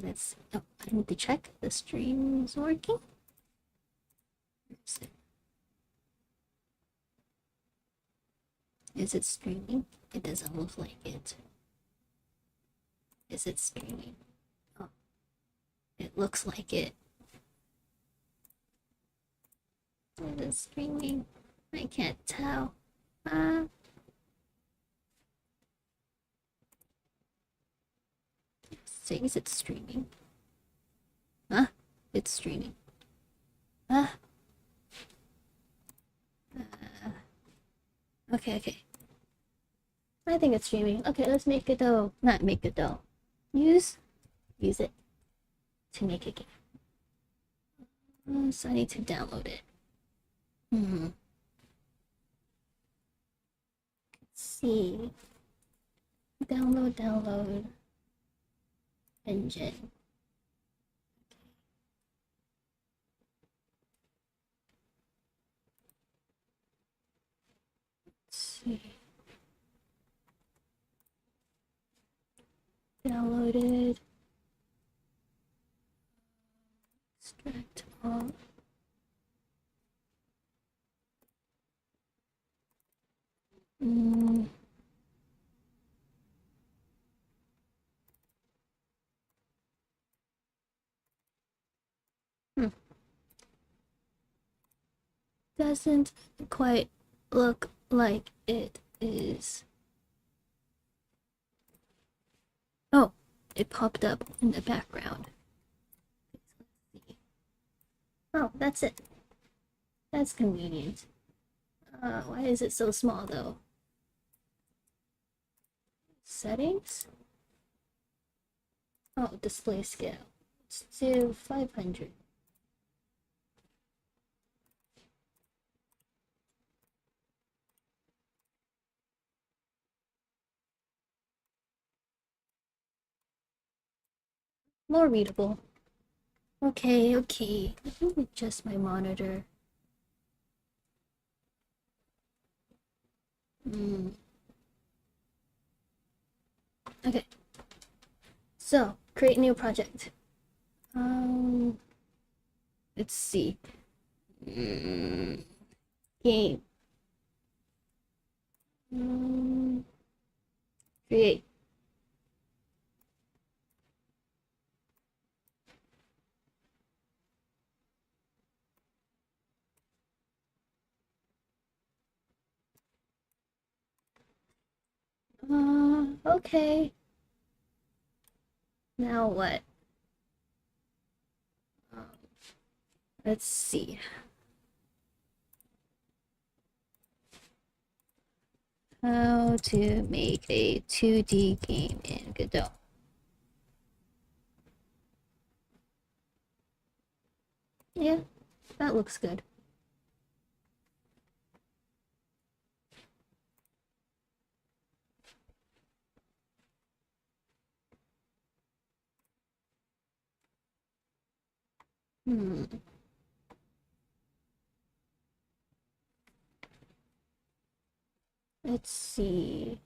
let's see. Oh, I need to check the stream is working. Is it streaming? It doesn't look like it. Is it streaming? Oh, it looks like it. Is it streaming? I can't tell. Says it's streaming. Huh? It's streaming. Uh, okay. I think it's streaming. Okay, let's make a dough. Not make a dough. Use it to make a game. So I need to download it. Let's see. Download. Engine. Let's see. Downloaded. Extract all. Doesn't quite look like it is. Oh, it popped up in the background. Let's see. Oh, that's it. That's convenient. Why is it so small though? Settings? Oh, display scale. Let's do 500. More readable. Okay. Let me adjust my monitor. Okay. So, create new project. Let's see. Game. Create. Okay. Now what? Let's see. How to make a 2D game in Godot. Yeah, that looks good. Let's see.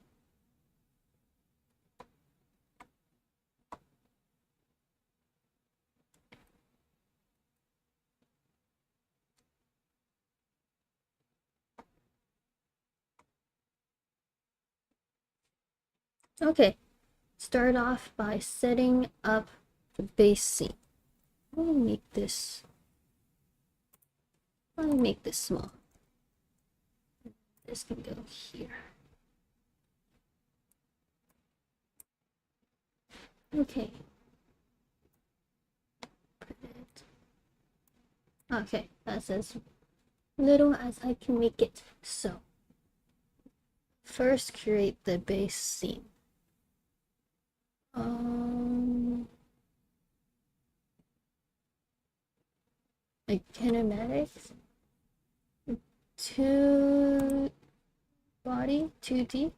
Okay, start off by setting up the base scene. Let me make this small. This can go here. Okay. Okay, that's as little as I can make it. So, first create the base scene. Like kinematics, 2 body, 2D.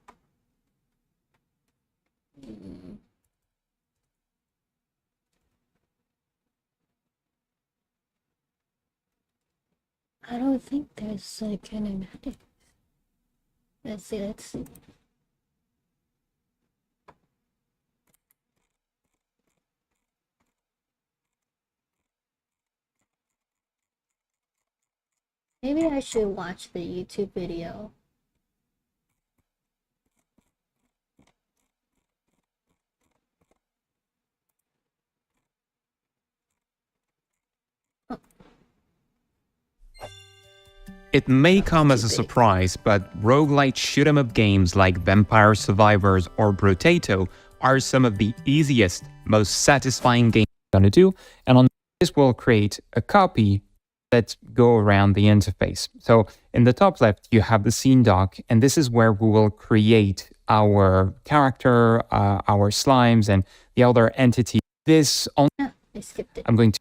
I don't think there's a kinematic. Let's see. Maybe I should watch the YouTube video. Oh. It may come as a surprise, but roguelite shoot-'em-up games like Vampire Survivors or Brotato are some of the easiest, most satisfying games you're gonna do, and on this we'll create a copy. Let's go around the interface. So in the top left, you have the scene dock, and this is where we will create our character, our slimes, and the other entity. This on I skipped it. I'm going to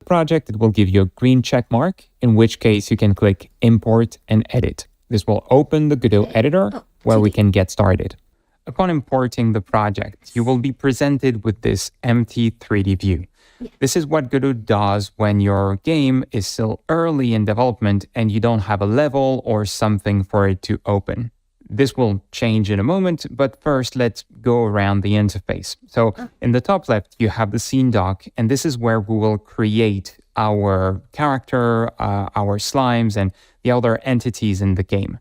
project, it will give you a green check mark, in which case you can click import and edit. This will open the Godot editor where we can get started. Upon importing the project, you will be presented with this empty 3D view. This is what Godot does when your game is still early in development and you don't have a level or something for it to open. This will change in a moment, but first let's go around the interface. So in the top left, you have the scene dock, and this is where we will create our character, our slimes, and the other entities in the game.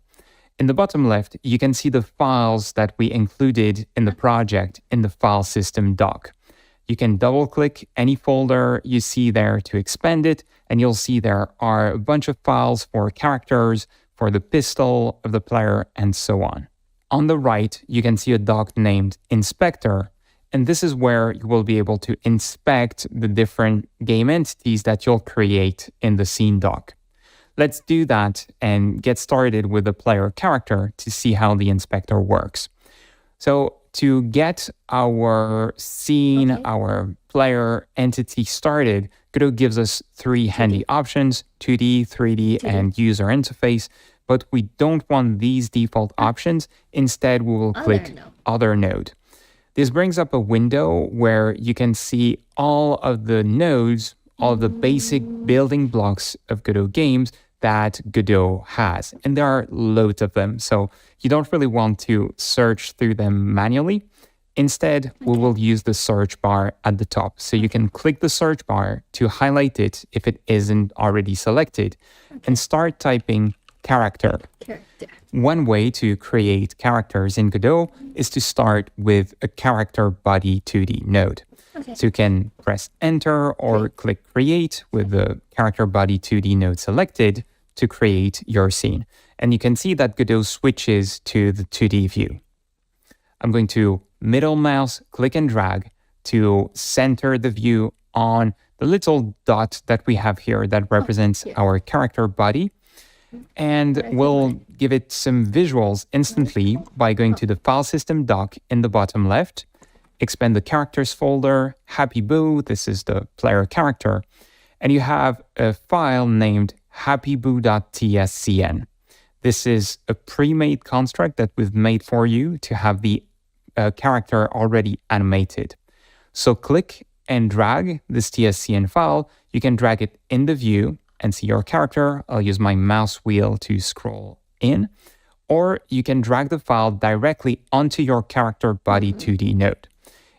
In the bottom left, you can see the files that we included in the project in the file system dock. You can double click any folder you see there to expand it, and you'll see there are a bunch of files for characters, for the pistol of the player, and so on. On the right, you can see a dock named Inspector, and this is where you will be able to inspect the different game entities that you'll create in the scene dock. Let's do that and get started with the player character to see how the inspector works. So to get our scene, our player entity started, Godot gives us three handy options: 2D, 3D, and user interface. But we don't want these default options. Instead, we will click Other Node. This brings up a window where you can see all of the nodes, all of the basic building blocks of Godot games that Godot has. And there are loads of them, so you don't really want to search through them manually. Instead, we will use the search bar at the top. So you can click the search bar to highlight it if it isn't already selected, and start typing character. One way to create characters in Godot is to start with a character body 2D node. So you can press enter or click create with the character body 2D node selected to create your scene. And you can see that Godot switches to the 2D view. I'm going to middle mouse, click and drag to center the view on the little dot that we have here that represents our character body. And we'll give it some visuals instantly by going to the file system dock in the bottom left, expand the characters folder, Happy Boo, this is the player character, and you have a file named happyboo.tscn. This is a pre-made construct that we've made for you to have the character already animated. So click and drag this tscn file. You can drag it in the view and see your character. I'll use my mouse wheel to scroll in. Or you can drag the file directly onto your character body 2D node.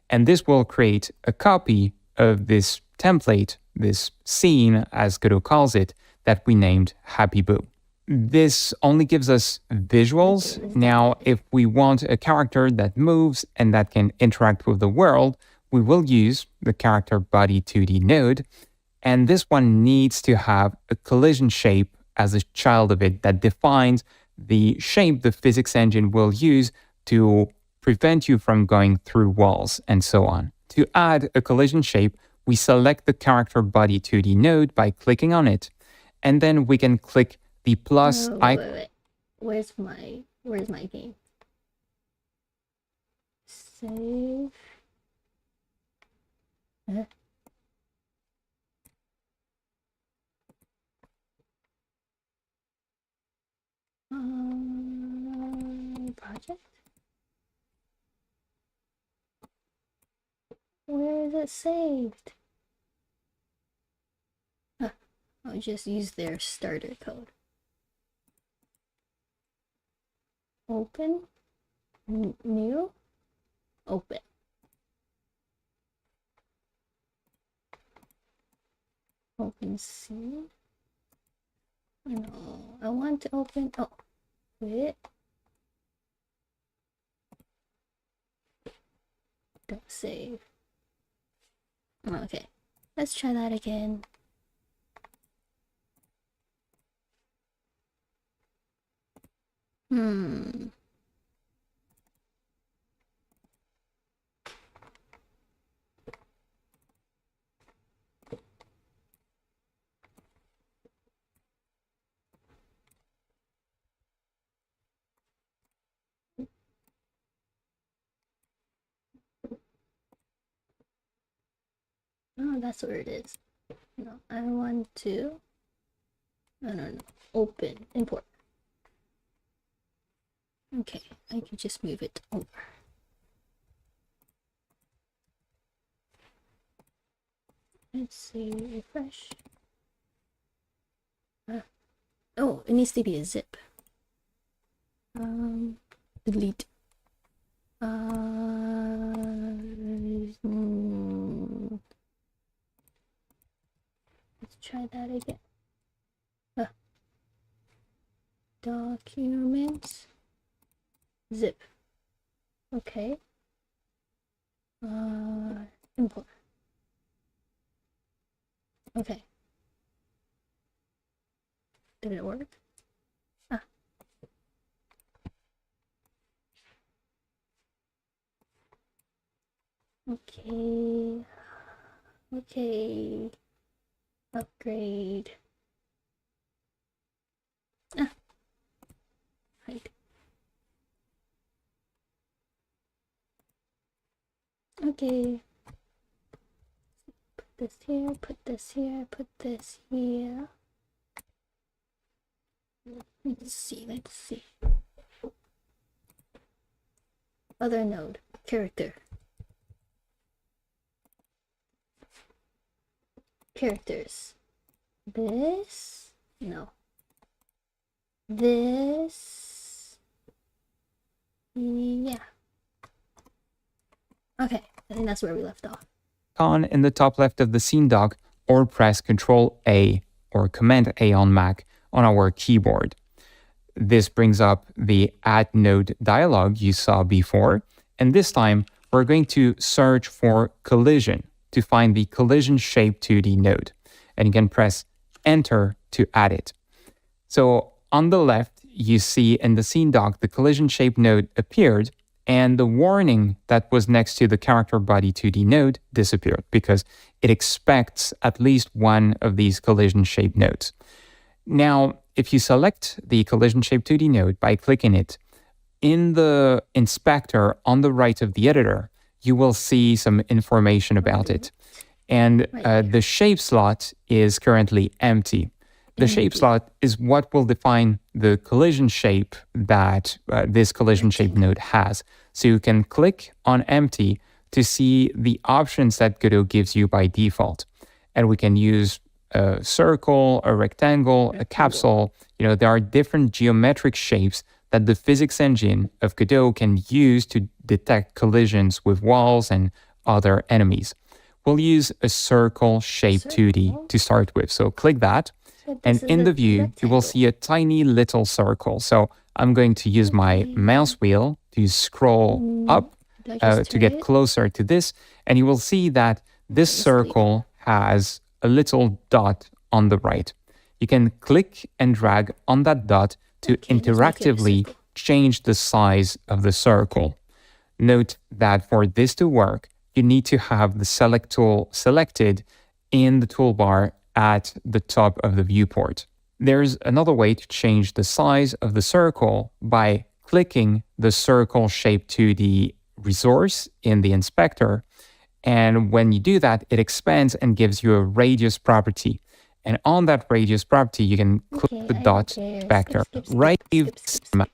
And this will create a copy of this template, this scene, as Godot calls it, that we named Happy Boo. This only gives us visuals. Now, if we want a character that moves and that can interact with the world, we will use the character body 2D node. And this one needs to have a collision shape as a child of it that defines the shape the physics engine will use to prevent you from going through walls and so on. To add a collision shape, we select the character body 2D node by clicking on it, and then we can click the plus icon. Wait. Where's my game? Save. Project? Where is it saved? I'll just use their starter code. Open. New. Open. Open scene. No, I want to open. Oh, wait. Don't save. Okay, let's try that again. Oh, that's where it is. No, I want to. I don't know. Open, import. Okay, I can just move it over. Let's see, refresh. Oh, it needs to be a zip. Delete. Let's try that again. Documents. Zip. Okay. Import. Okay. Did it work? Okay. Okay. Upgrade. Hide. Okay. Put this here, put this here, put this here. Let's see. Other node, character. Characters. This? No. This? Yeah. Okay, I think that's where we left off. Icon in the top left of the scene dock, or press Ctrl A or Command A on Mac on our keyboard. This brings up the Add Node dialog you saw before, and this time we're going to search for collision to find the collision shape 2D node, and you can press Enter to add it. So on the left, you see in the scene dock the collision shape node appeared, and the warning that was next to the character body 2D node disappeared because it expects at least one of these collision shape nodes. Now, if you select the collision shape 2D node by clicking it, in the inspector on the right of the editor, you will see some information about it. And the shape slot is currently empty. The shape slot is what will define the collision shape that this collision shape node has. So you can click on empty to see the options that Godot gives you by default. And we can use a circle, a rectangle, a capsule. You know, there are different geometric shapes that the physics engine of Godot can use to detect collisions with walls and other enemies. We'll use a circle shape 2D to start with. So click that. And in the view, you will see a tiny little circle. So I'm going to use my mouse wheel to scroll up to get closer to this. And you will see that this circle has a little dot on the right. You can click and drag on that dot to interactively change the size of the circle. Note that for this to work, you need to have the select tool selected in the toolbar at the top of the viewport. There's another way to change the size of the circle by clicking the circle shape 2D resource in the inspector. And when you do that, it expands and gives you a radius property. And on that radius property, you can click the dot vector. Right,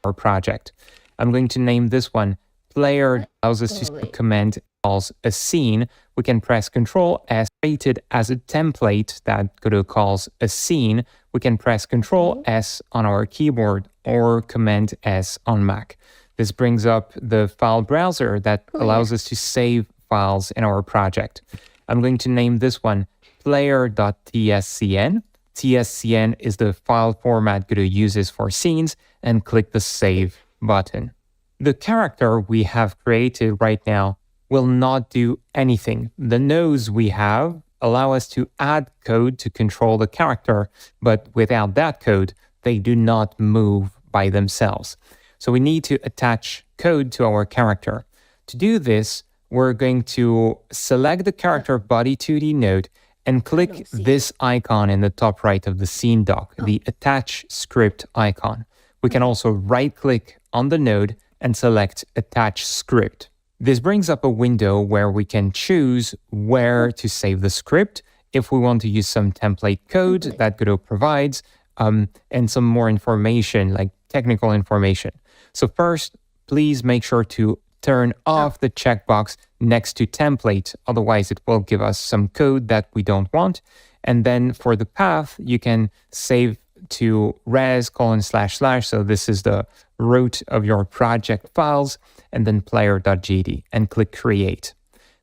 our project. I'm going to name this one player. Allows us to command calls a scene. We can press Ctrl S, created as a template that Godot calls a scene. We can press Ctrl S on our keyboard or Command S on Mac. This brings up the file browser that allows us to save files in our project. I'm going to name this one player.tscn TSCN is the file format Godot uses for scenes, and click the Save button. The character we have created right now will not do anything. The nodes we have allow us to add code to control the character, but without that code, they do not move by themselves. So we need to attach code to our character. To do this, we're going to select the character body 2D node and click this icon in the top right of the scene dock, the attach script icon. We can also right-click on the node and select attach script. This brings up a window where we can choose where to save the script, if we want to use some template code that Godot provides, and some more information, like technical information. So first, please make sure to turn off the checkbox next to template, otherwise it will give us some code that we don't want. And then for the path, you can save to res:// so this is the root of your project files, and then player.gd, and click create.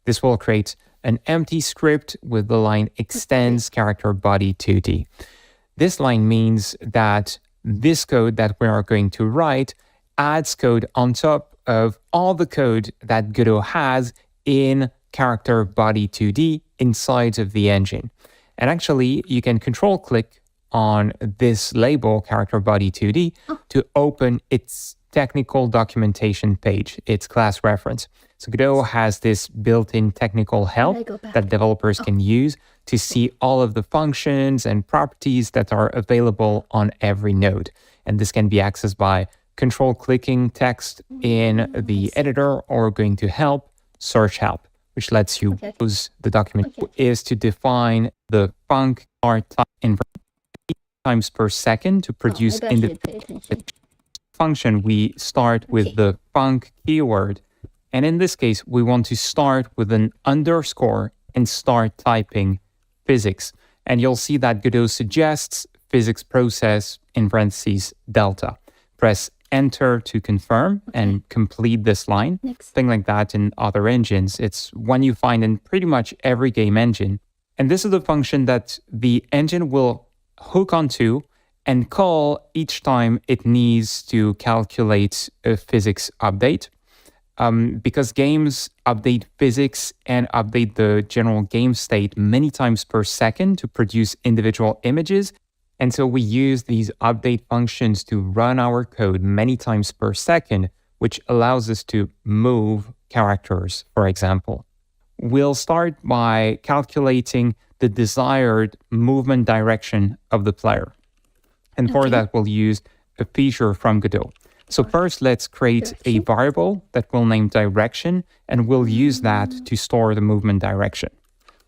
This will create an empty script with the line extends character body 2D. This line means that this code that we are going to write adds code on top of all the code that Godot has in character body 2D inside of the engine. And actually, you can control click on this label, character body 2D, to open its technical documentation page, its class reference. So Godot has this built-in technical help that developers can use to see all of the functions and properties that are available on every node. And this can be accessed by control clicking text in the editor or going to help, search help, which lets you use the document is to define the func art type in times per second to produce individual function. We start with the func keyword. And in this case, we want to start with an underscore and start typing physics. And you'll see that Godot suggests physics process in parentheses delta. Press enter to confirm and complete this line. Thing like that in other engines. It's one you find in pretty much every game engine. And this is the function that the engine will hook onto and call each time it needs to calculate a physics update. Because games update physics and update the general game state many times per second to produce individual images. And so we use these update functions to run our code many times per second, which allows us to move characters, for example. We'll start by calculating the desired movement direction of the player. And for that, we'll use a feature from Godot. So first, let's create a variable that we'll name direction, and we'll use that to store the movement direction.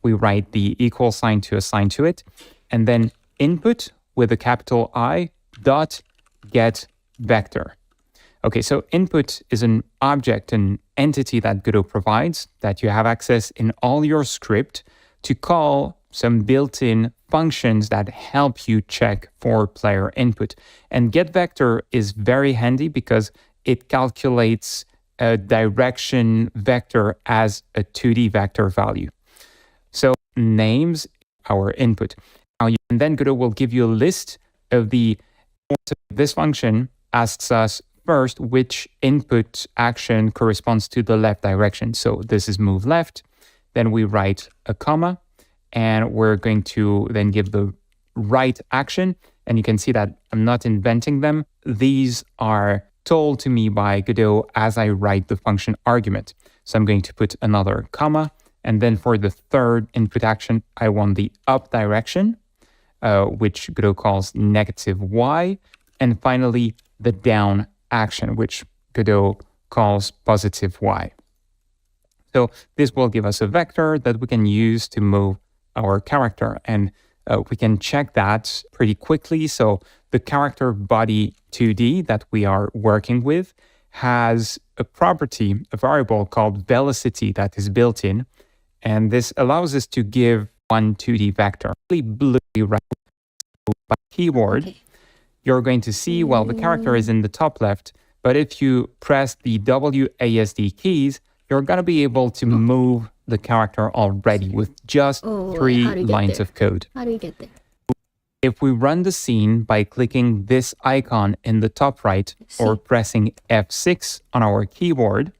We write the equal sign to assign to it, and then input with a capital I dot get vector. Okay, so input is an object, an entity that Godot provides that you have access in all your script to call some built-in functions that help you check for player input. And getVector is very handy because it calculates a direction vector as a 2D vector value. So names our input. Now, and then Godot will give you a list of this function asks us first which input action corresponds to the left direction. So this is move left. Then we write a comma, and we're going to then give the right action. And you can see that I'm not inventing them. These are told to me by Godot as I write the function argument. So I'm going to put another comma. And then for the third input action, I want the up direction, which Godot calls -y. And finally, the down action, which Godot calls +y. So this will give us a vector that we can use to move our character, and we can check that pretty quickly. So the character body 2D that we are working with has a property, a variable called velocity that is built in, and this allows us to give one 2D vector. Blue right by keyword, you're going to see, well, the character is in the top left, but if you press the WASD keys, you're going to be able to move the character already with just 3 lines of code. How do you get there? if we run the scene by clicking this icon in the top right or pressing F6 on our keyboard,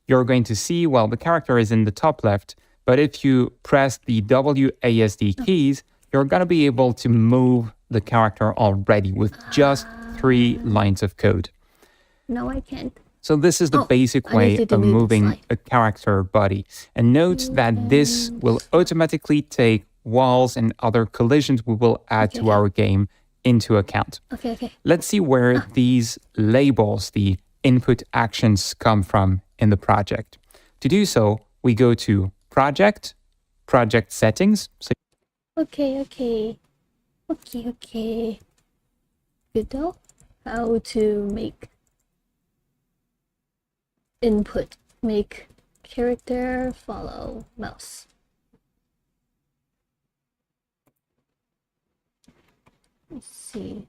you're going to see, well, the character is in the top left, but if you press the WASD keys, you're going to be able to move the character already with just 3 lines of code. No, I can't. So this is the basic way of moving a character body. And note that this will automatically take walls and other collisions we will add to our game into account. Okay. Let's see where these labels, the input actions, come from in the project. To do so, we go to Project, Project Settings. So Okay. Godot, how to make input, make character follow mouse. Let's see.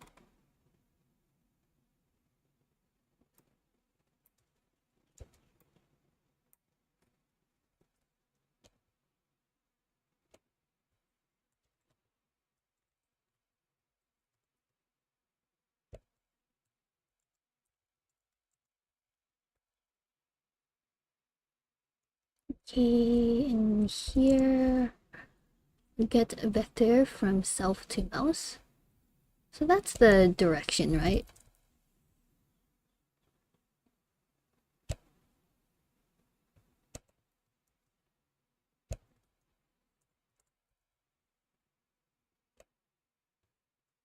Okay, and here we get a vector from self to mouse. So that's the direction, right?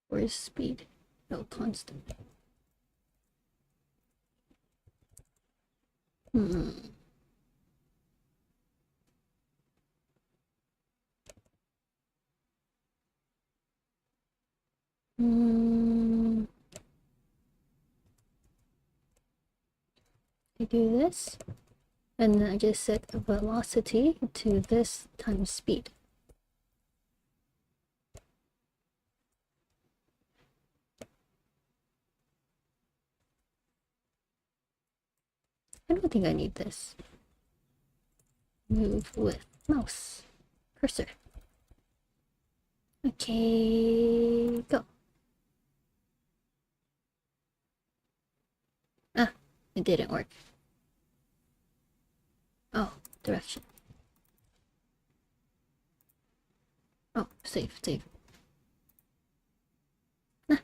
Where's speed? No, constant. I do this, and then I just set velocity to this times speed. I don't think I need this. Move with mouse cursor. Okay, go. Ah, it didn't work. Oh, direction. Oh, save. Ah.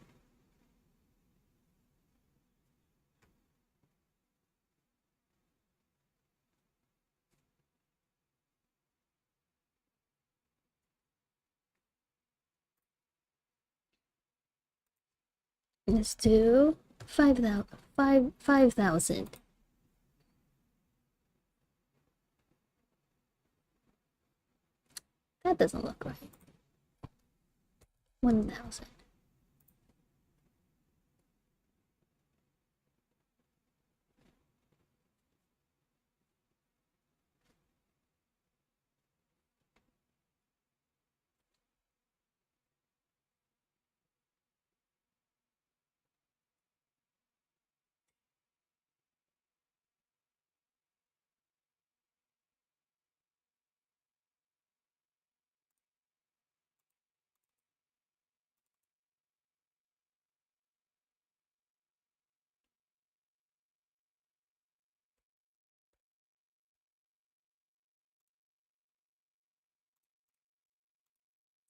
Let's do 5,000. That doesn't look right. 1,000.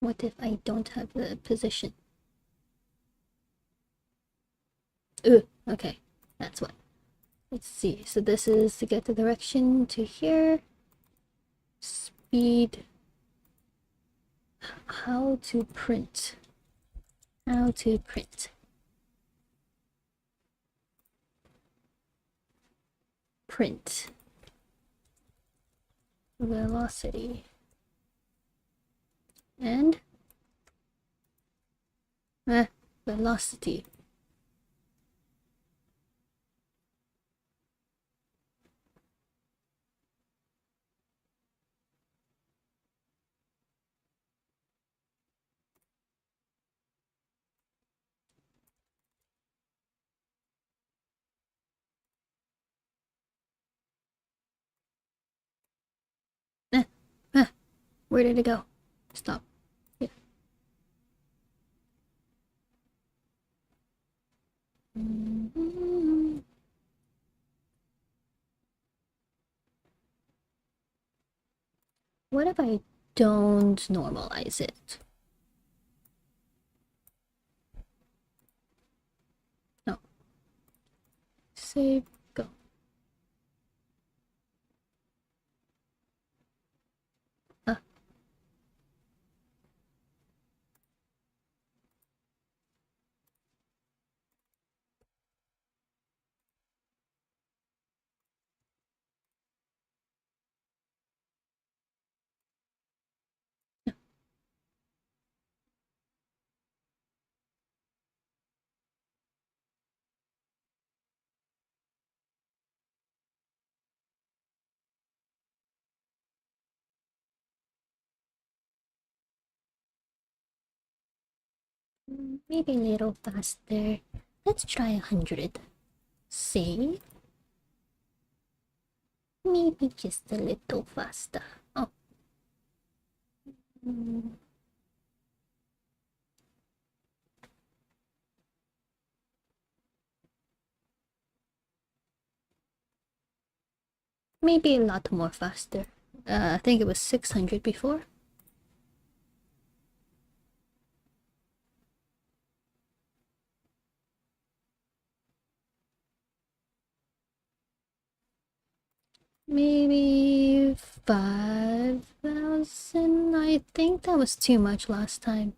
What if I don't have the position? Ooh, okay, that's what. Let's see. So this is to get the direction to here. Speed. How to print. Print. Velocity. And velocity. Where did it go? Stop. Yeah. What if I don't normalize it? No. Save, go. Ah. Maybe a little faster. Let's try 100. Save. Maybe just a little faster. Oh. Maybe a lot more faster. I think it was 600 before. Maybe 5,000. I think that was too much last time.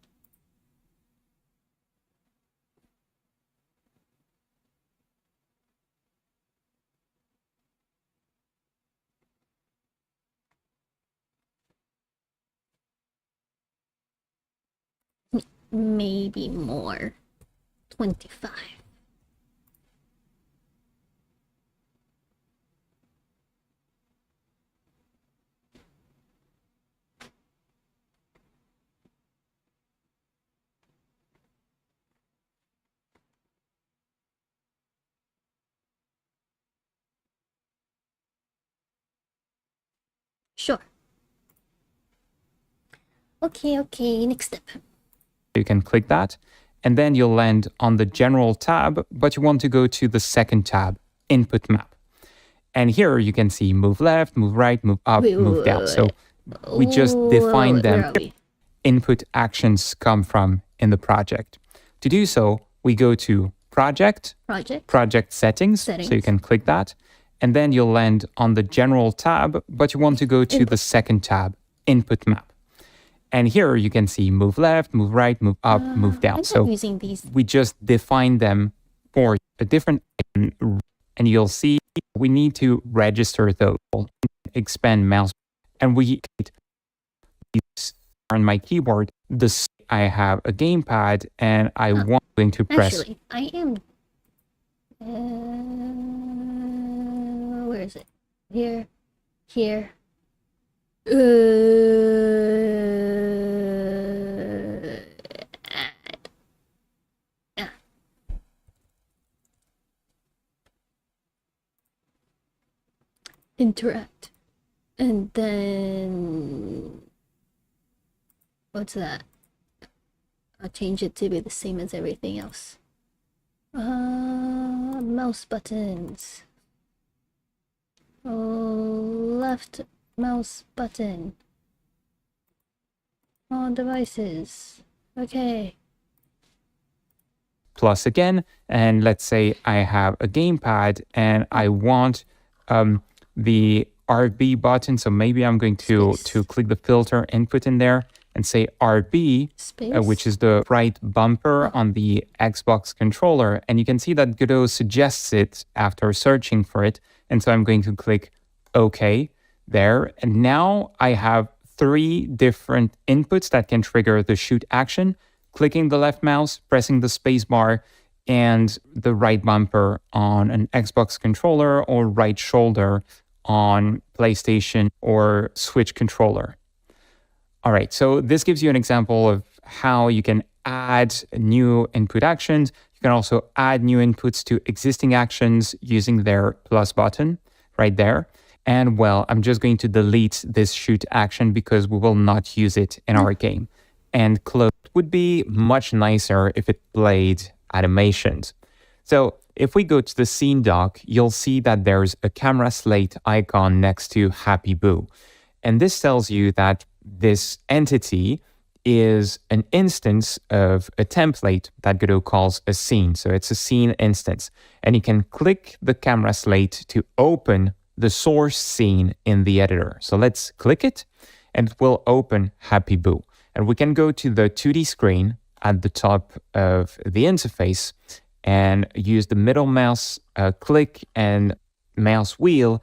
Maybe more. 25. Sure. Okay, next step. You can click that, and then you'll land on the General tab, but you want to go to the second tab, Input Map. And here you can see move left, move right, move up, move down. So we just define them. Where are we? Input actions come from in the project. To do so, we go to Project Settings. So you can click that. And then you'll land on the General tab, but you want to go to the second tab, Input Map. And here you can see move left, move right, move up, move down. So using these. we just define them for a different item, and you'll see we need to register those, expand mouse, and we on my keyboard, I have a gamepad and I want to press. Actually, I am. Where is it? Here. Interact. And then what's that? I'll change it to be the same as everything else. Mouse buttons. Left mouse button. All devices. Okay. Plus again, and let's say I have a gamepad and I want the RB button. So maybe I'm going to click the filter input in there and say RB, which is the right bumper on the Xbox controller. And you can see that Godot suggests it after searching for it. And so I'm going to click OK there. And now I have 3 different inputs that can trigger the shoot action: clicking the left mouse, pressing the space bar, and the right bumper on an Xbox controller, or right shoulder on PlayStation or Switch controller. All right, so this gives you an example of how you can add new input actions. You can also add new inputs to existing actions using their plus button right there. And well, I'm just going to delete this shoot action because we will not use it in our game. And close would be much nicer if it played animations. So if we go to the scene dock, you'll see that there's a camera slate icon next to Happy Boo. And this tells you that this entity is an instance of a template that Godot calls a scene. So it's a scene instance. And you can click the camera slate to open the source scene in the editor. So let's click it and it will open Happy Boo. And we can go to the 2D screen at the top of the interface and use the middle mouse click and mouse wheel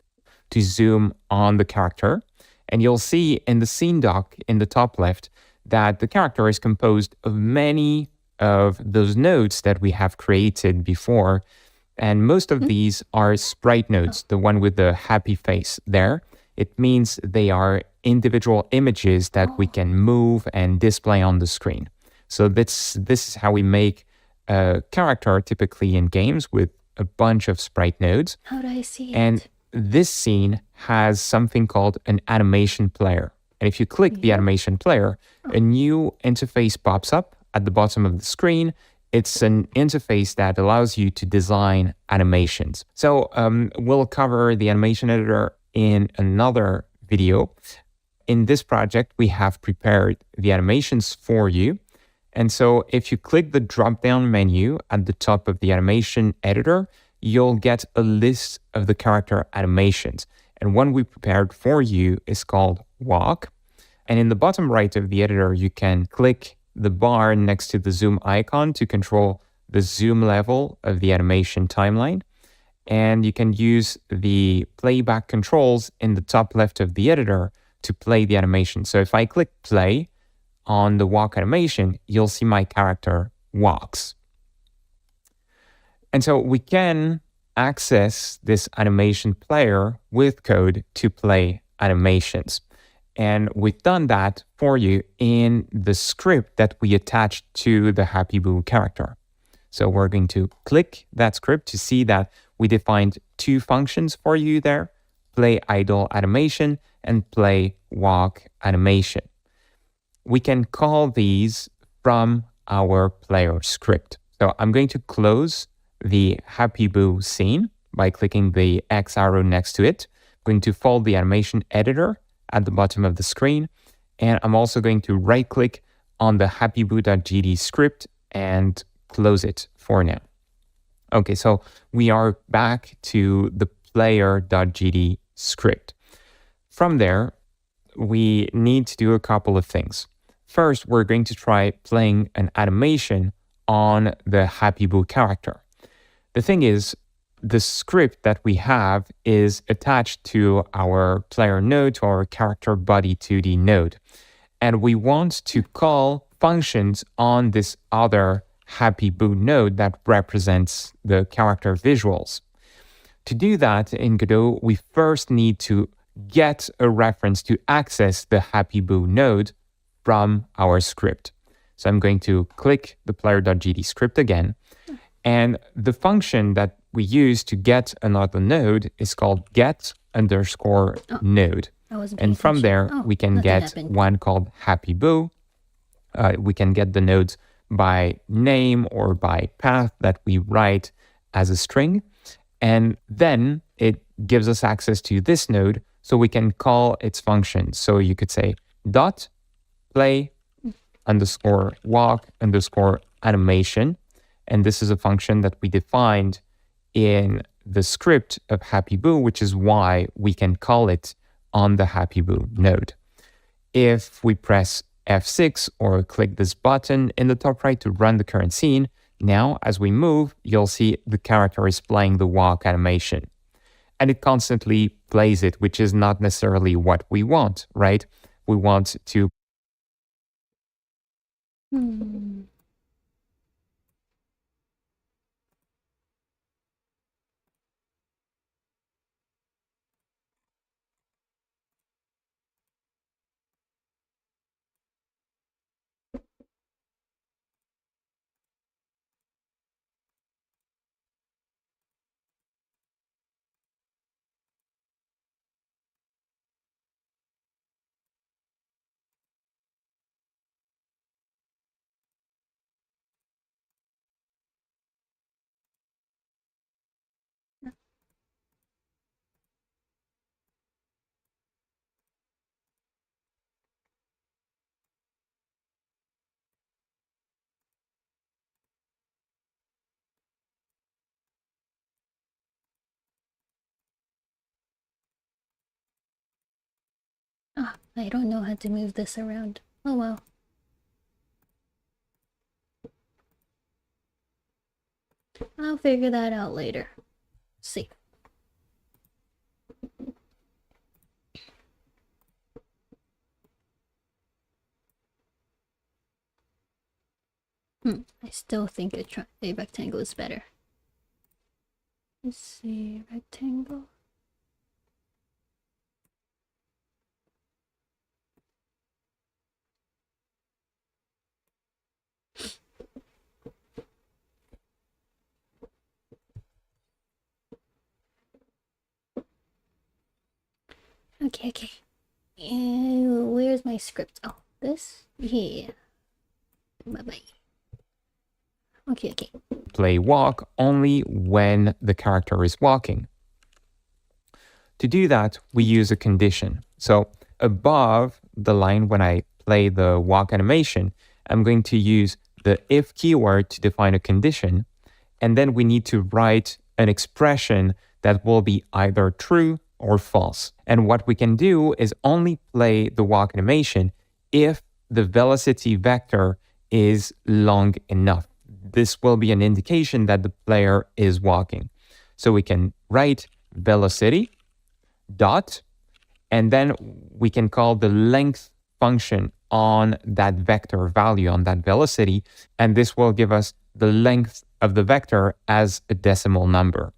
to zoom on the character. And you'll see in the scene dock in the top left that the character is composed of many of those nodes that we have created before. And most of these are sprite nodes, the one with the happy face there. It means they are individual images that we can move and display on the screen. So this is how we make a character typically in games with a bunch of sprite nodes. How do I see And it? this scene has something called an animation player. And if you click the animation player, a new interface pops up at the bottom of the screen. It's an interface that allows you to design animations. So we'll cover the animation editor in another video. In this project, we have prepared the animations for you. And so if you click the drop-down menu at the top of the animation editor, you'll get a list of the character animations. And one we prepared for you is called Walk. And in the bottom right of the editor, you can click the bar next to the zoom icon to control the zoom level of the animation timeline. And you can use the playback controls in the top left of the editor to play the animation. So if I click play on the walk animation, you'll see my character walks. And so we can access this animation player with code to play animations. And we've done that for you in the script that we attached to the Happy Boo character. So we're going to click that script to see that we defined two functions for you there, play idle animation and play walk animation. We can call these from our player script. So I'm going to close the Happy Boo scene by clicking the X arrow next to it. I'm going to fold the animation editor at the bottom of the screen. And I'm also going to right click on the happyboo.gd script and close it for now. Okay, so we are back to the player.gd script. From there, we need to do a couple of things. First, we're going to try playing an animation on the Happy Boo character. The thing is, the script that we have is attached to our player node, to our character body 2D node. And we want to call functions on this other Happy Boo node that represents the character visuals. To do that in Godot, we first need to get a reference to access the Happy Boo node from our script. So I'm going to click the player.gd script again. And the function that we use to get another node is called get_node. And from there, we can get one called Happy Boo. We can get the nodes by name or by path that we write as a string. And then it gives us access to this node so we can call its function. So you could say dot play underscore walk underscore animation. And this is a function that we defined in the script of Happy Boo, which is why we can call it on the Happy Boo node. If we press F6 or click this button in the top right to run the current scene, now as we move, you'll see the character is playing the walk animation. And it constantly plays it, which is not necessarily what we want, right? We want to Ah, I don't know how to move this around. Oh well. I'll figure that out later. See. I still think a rectangle is better. Let's see, rectangle. Okay. And where's my script? Oh, this? Yeah. Bye-bye. Okay. Play walk only when the character is walking. To do that, we use a condition. So above the line when I play the walk animation, I'm going to use the if keyword to define a condition. And then we need to write an expression that will be either true or false. And what we can do is only play the walk animation if the velocity vector is long enough. This will be an indication that the player is walking. So we can write velocity dot, and then we can call the length function on that vector value, on that velocity, and this will give us the length of the vector as a decimal number.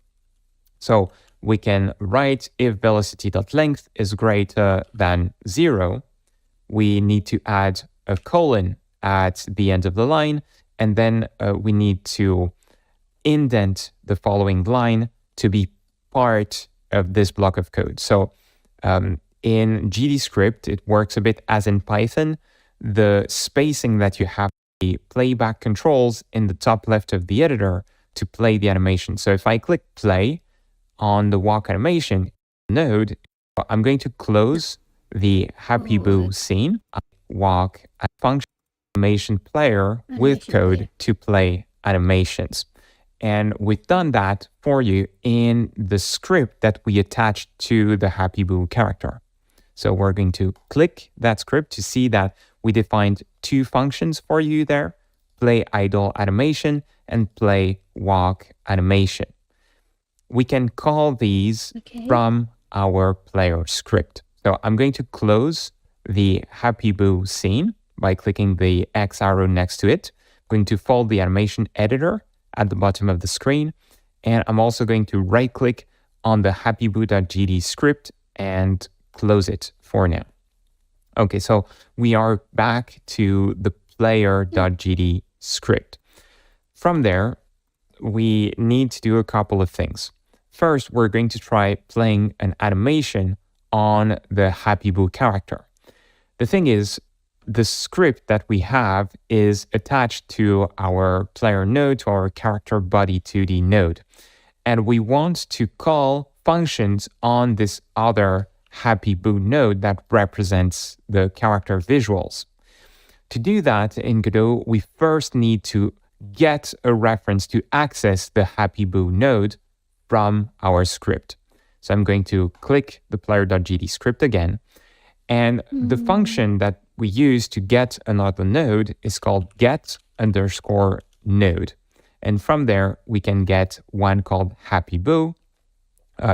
So we can write if velocity.length is greater than 0, we need to add a colon at the end of the line, and then we need to indent the following line to be part of this block of code. So in GDScript, it works a bit as in Python. The spacing that you have, the playback controls in the top left of the editor to play the animation. So if I click play on the walk animation node, I'm going to close the Happy Boo scene. I walk a function animation player with code to play animations. And we've done that for you in the script that we attached to the Happy Boo character. So we're going to click that script to see that we defined two functions for you there, play idle animation and play walk animation. We can call these from our player script. So I'm going to close the Happy Boo scene by clicking the X arrow next to it. I'm going to fold the animation editor at the bottom of the screen. And I'm also going to right click on the happyboo.gd script and close it for now. Okay, so we are back to the player.gd script. From there, we need to do a couple of things. First, we're going to try playing an animation on the Happy Boo character. The thing is, the script that we have is attached to our player node, to our character body 2D node. And we want to call functions on this other Happy Boo node that represents the character visuals. To do that in Godot, we first need to get a reference to access the Happy Boo node from our script. So I'm going to click the player.gd script again. And the function that we use to get another node is called get_node. And from there, we can get one called Happy Boo.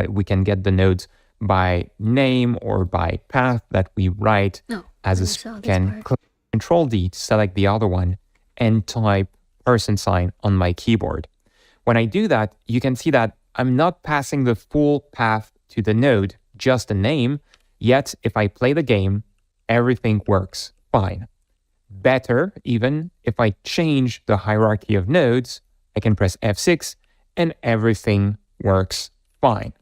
We can get the nodes by name or by path that we write as a can click Control D to select the other one and type $sign on my keyboard. When I do that, you can see that I'm not passing the full path to the node, just a name. Yet, if I play the game, everything works fine. Better, even, if I change the hierarchy of nodes, I can press F6 and everything works fine.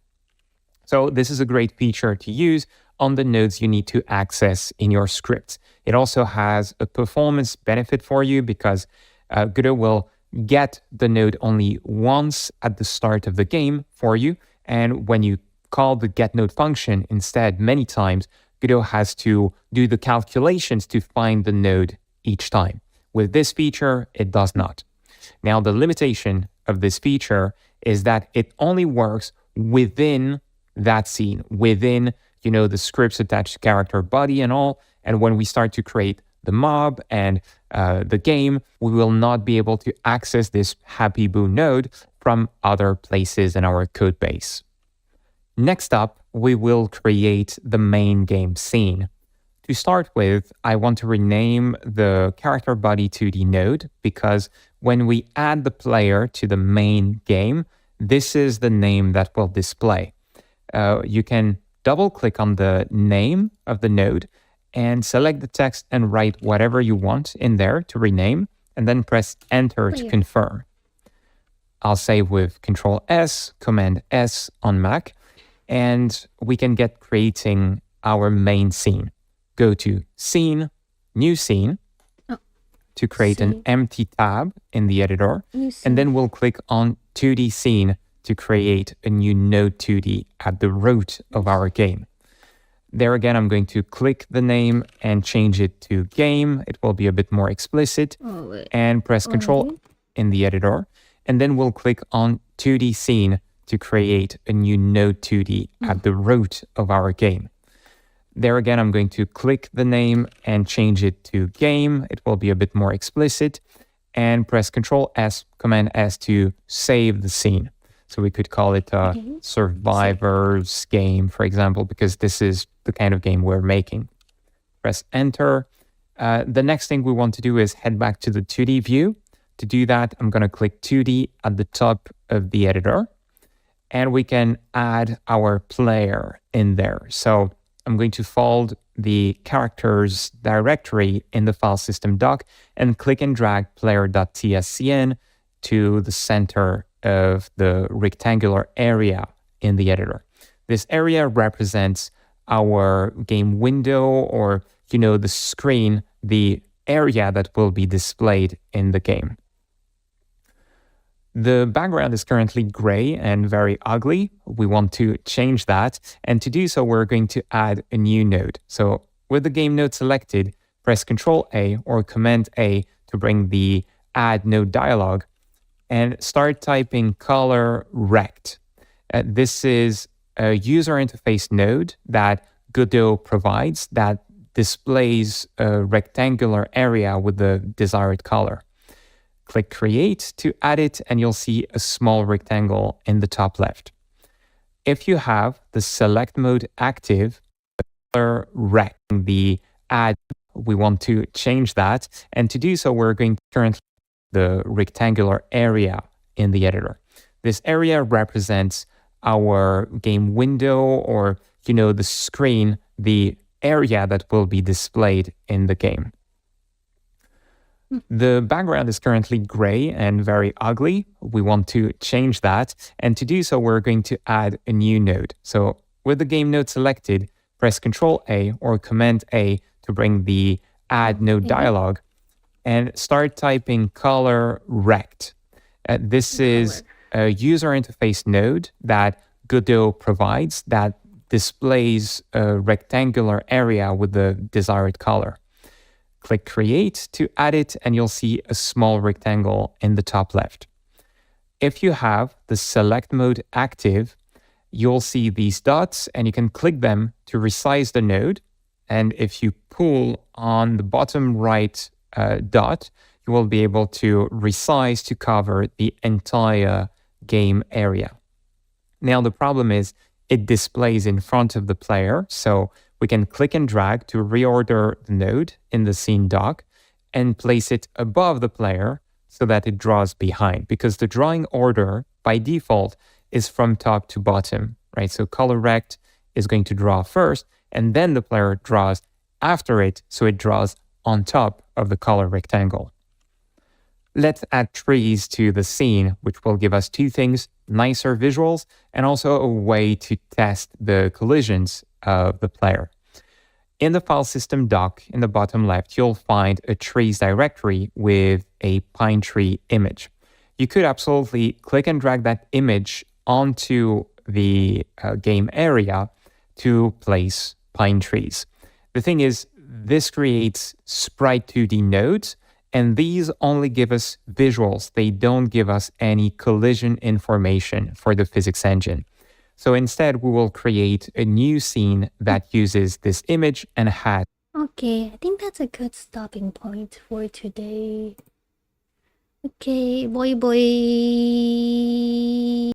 So this is a great feature to use on the nodes you need to access in your scripts. It also has a performance benefit for you because Godot will get the node only once at the start of the game for you. And when you call the getNode function instead many times, Godot has to do the calculations to find the node each time. With this feature, it does not. Now, the limitation of this feature is that it only works within that scene, within the scripts attached to character body and all. And when we start to create the mob and the game, we will not be able to access this Happy Boo node from other places in our code base. Next up, we will create the main game scene. To start with, I want to rename the character body 2D node because when we add the player to the main game, this is the name that will display. You can double click on the name of the node and select the text and write whatever you want in there to rename, and then press enter to confirm. I'll save with Control S, Command S on Mac, and we can get creating our main scene. Go to Scene, New Scene, to create an empty tab in the editor, and then we'll click on 2D Scene to create a new Node 2D at the root of our game. There again, I'm going to click the name and change it to Game. It will be a bit more explicit, and press Control in the editor, and then we'll click on 2D Scene to create a new Node 2D at the root of our game. There again, I'm going to click the name and change it to Game. It will be a bit more explicit, and press Control S, Command S to save the scene. So we could call it a Survivors game, for example, because this is the kind of game we're making. Press Enter. The next thing we want to do is head back to the 2D view. To do that, I'm going to click 2D at the top of the editor, and we can add our player in there. So I'm going to fold the characters directory in the file system doc and click and drag player.tscn to the center of the rectangular area in the editor. This area represents our game window, or, the screen, the area that will be displayed in the game. The background is currently gray and very ugly. We want to change that. And to do so, we're going to add a new node. So with the game node selected, press Control A or Command A to bring the Add Node dialog and start typing color rect. This is a user interface node that Godot provides that displays a rectangular area with the desired color. Click Create to add it, and you'll see a small rectangle in the top left. If you have the select mode active, color rect, the add, we want to change that. And to do so, we're going to currently the rectangular area in the editor. This area represents our game window, or, the screen, the area that will be displayed in the game. The background is currently gray and very ugly. We want to change that. And to do so, we're going to add a new node. So with the game node selected, press Control A or Command A to bring the Add Node dialog and start typing color rect. This is a user interface node that Godot provides that displays a rectangular area with the desired color. Click Create to add it, and you'll see a small rectangle in the top left. If you have the select mode active, you'll see these dots, and you can click them to resize the node. And if you pull on the bottom right dot, you will be able to resize to cover the entire game area. Now, the problem is it displays in front of the player, so we can click and drag to reorder the node in the scene doc and place it above the player so that it draws behind, because the drawing order by default is from top to bottom, right? So color rect is going to draw first, and then the player draws after it, so it draws on top of the color rectangle. Let's add trees to the scene, which will give us two things: nicer visuals and also a way to test the collisions of the player. In the file system doc, in the bottom left, you'll find a trees directory with a pine tree image. You could absolutely click and drag that image onto the game area to place pine trees. The thing is, this creates sprite 2D nodes, and these only give us visuals. They don't give us any collision information for the physics engine. So instead, we will create a new scene that uses this image and hat. Okay, I think that's a good stopping point for today. Okay, boy.